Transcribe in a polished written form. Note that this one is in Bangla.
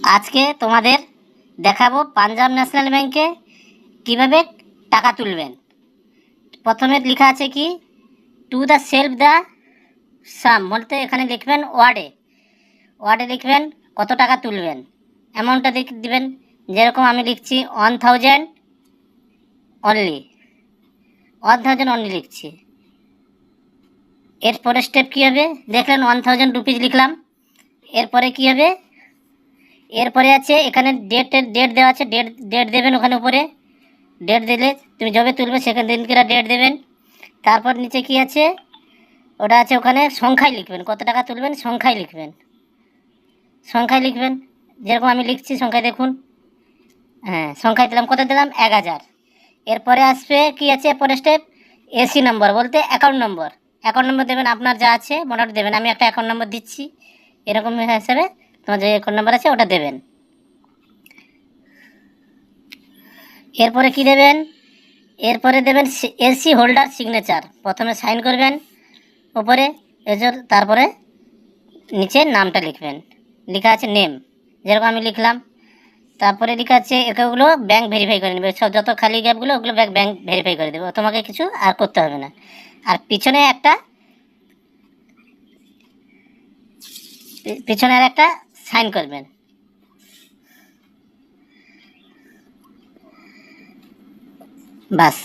আজকে তোমাদের দেখাবো পাঞ্জাব ন্যাশনাল ব্যাংকে কিভাবে টাকা তুলবেন। প্রথমে লেখা আছে কি টু দ্য সেলফ দ্য সাম, বলতে এখানে লিখবেন ওয়ার্ডে লিখবেন কত টাকা তুলবেন, অ্যামাউন্টটা দিবেন। যেরকম আমি লিখছি 1000 অনলি, 1000 অনলি লিখছি। এরপরে স্টেপ কী হবে দেখলেন, 1000 রুপিজ লিখলাম। এরপরে কী হবে, এরপরে আছে এখানে ডেট দেওয়া আছে, ডেট দেবেন ওখানে উপরে। ডেট দিলে তুমি যবে তুলবে সেখানে দিনকে ডেট দেবেন। তারপর নিচে কি আছে, ওটা আছে ওখানে সংখ্যায় লিখবেন, কত টাকা তুলবেন সংখ্যায় লিখবেন। যেরকম আমি লিখছি সংখ্যায় দেখুন, হ্যাঁ সংখ্যায় দিলাম, কত দিলাম 1000। এরপরে আসবে কি আছে, পরের স্টেপ এসি নম্বর, বলতে অ্যাকাউন্ট নম্বর দেবেন, আপনার যা আছে মোটামুটি দেবেন। আমি একটা অ্যাকাউন্ট নম্বর দিচ্ছি, এরকম হিসাবে তোমার যে অ্যাকাউন্ট নম্বর আছে ওটা দেবেন। এরপরে কি দেবেন, এরপরে দেবেন এসি হোল্ডার সিগনেচার। প্রথমে সাইন করবেন উপরে তারপরে নিচে নামটা লিখবেন, লেখা আছে নেম, যেরকম আমি লিখলাম। তারপরে লেখা আছে এগুলো ব্যাংক ভেরিফাই করে নেবে, সব যত খালি গ্যাপগুলো ওগুলো ব্যাংক ভেরিফাই করে দেবে, তোমাকে কিছু আর করতে হবে না। আর পিছনে একটা সাইন করবেন, বাস।